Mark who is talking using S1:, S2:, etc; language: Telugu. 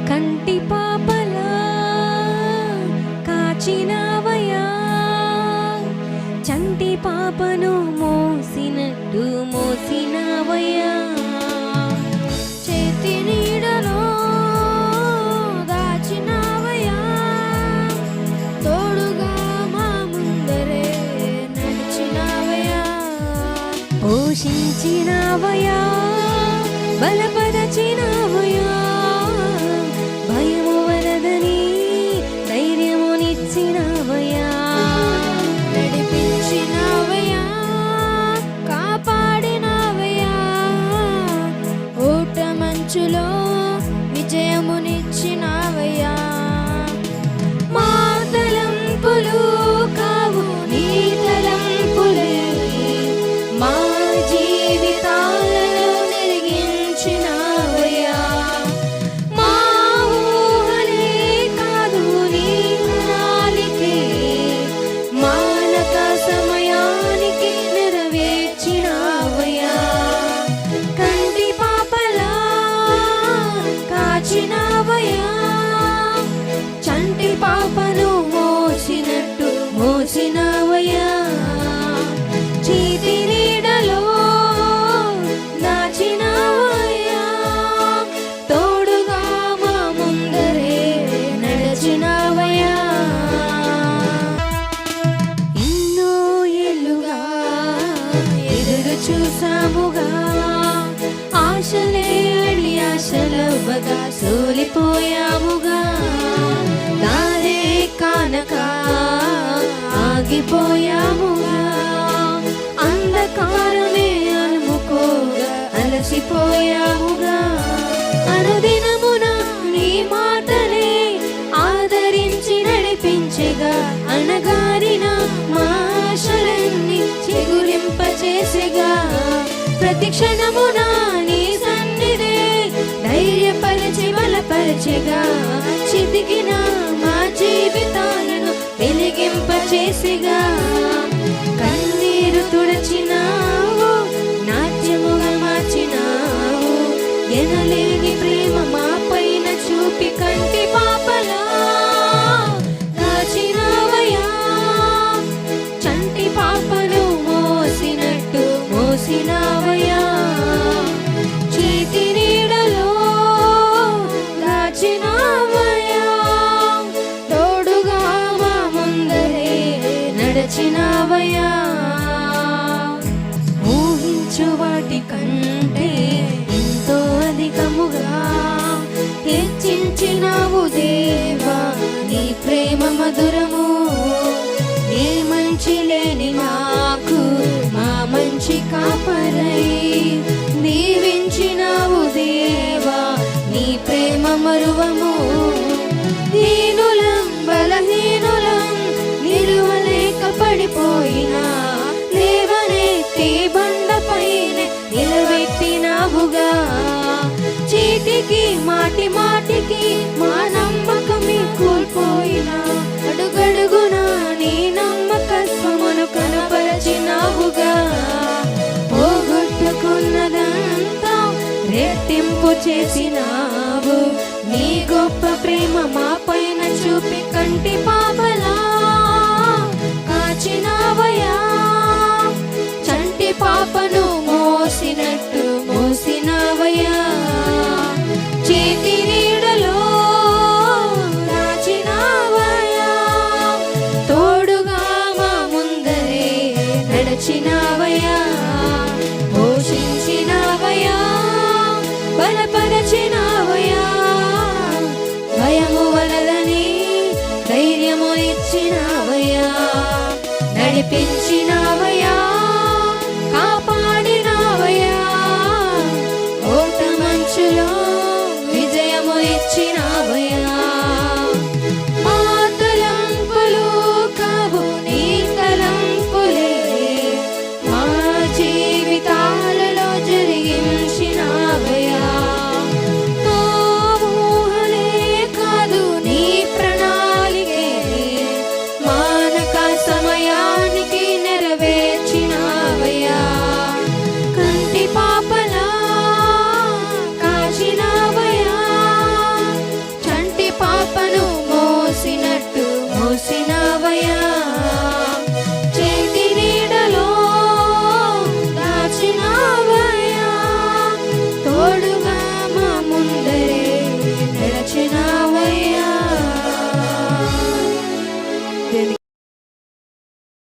S1: కంటి పాపలా కాచినవయ్యా, చంటి పాపను మోసినట్టు మోసినవయ్యా. చేతి నీడలో దాచినవయ్యా, తోడుగా మా ముందరే నడిచినవయ్యా. పోషించినవయ్యా, బలపరచినవయ్యా, భయము వలదని ధైర్యమునిచ్చినవయ్యా. నడిపించినవయ్యా, కాపాడినవయ్యా, ఓట మంచులో విజయమునిచ్చినవయ్యా. మా తలంపులు కావు నీ తలంపులే, మా జీవితాలలో జరిగించినవయ్యా. మా ఊహలే కాదు నీ ప్రణాళికే, మానక సమయానికి నెరవేర్చినవయ్యా. కంటి పాపలా కాచినవయ్యా, చంటి పాపను మోసినట్టు మోసినవయ్యా. చేతి నీడలో దాచినవయ్యా, తోడుగా మా ముందరే నడిచినవయ్యా. ఎన్నో ఏళ్ళుగా ఎదురు చూసాముగా, ఆశలే అడి ఆశలవ్వగా సోలిపోయాముగా. దారే కానక ఆగిపోయాముగా, అంధకారమే అలుముకోగా అలసిపోయాముగా. అనుదినమున నీ మాటలే ఆదరించి నడిపించగా, అణగారిన మా ఆశలన్నీ చిగురింపచేసెగా. ప్రతి క్షణమున నీ సన్నిధే ధైర్యపరిచి బలపరచెగా, చితికిన మా జీవితాలను వెలిగింపచేసెగా. కన్నీరు తుడచినావు, నాట్యముగా మార్చినావు, ఎనలేని ప్రేమ మా పైన చూపి కంటి పాపలా దాచినవయ్యా. చంటి పాపను మోసినట్టు మోసినవయ్యా. చేతి నీడలో దాచినవయ్యా, తోడుగా మా ముందరే నడిచినవయ్యా. ఊహించు వాటి కంటే ఎంతో అధికముగా హెచ్చించినావు దేవా, నీ ప్రేమ మధురము. ఏ మంచి లేని మాకు మా మంచి కాపరై దీవించినావు దేవా, నీ ప్రేమ మరువము. దీనులం బలహీనులం నిలువలేక పడిపోయినా, లేవనెత్తి బండపైన నిలబెట్టినావుగా. చీటికి మాటి మాటికి మా నమ్మకమే కోల్పోయినా, అడుగడుగునా నీ నమ్మకత్వమును కనపరచినావుగా. పోగొట్టుకున్నదంతా రెట్టింపు చేసినావు, నీ గొప్ప ప్రేమ మా పైన చూపి కంటి పాపలా కాచినవయ్యా. చంటి పాపను మోసినట్టు మోసినవయ్యా. చేతి నీడలో దాచినవయ్యా, తోడుగా మా ముందరే నడిచినవయ్యా. పోషించినవయ్యా, బలపరచినవయ్యా, భయము వలదని ధైర్యము చేసినావయ్యా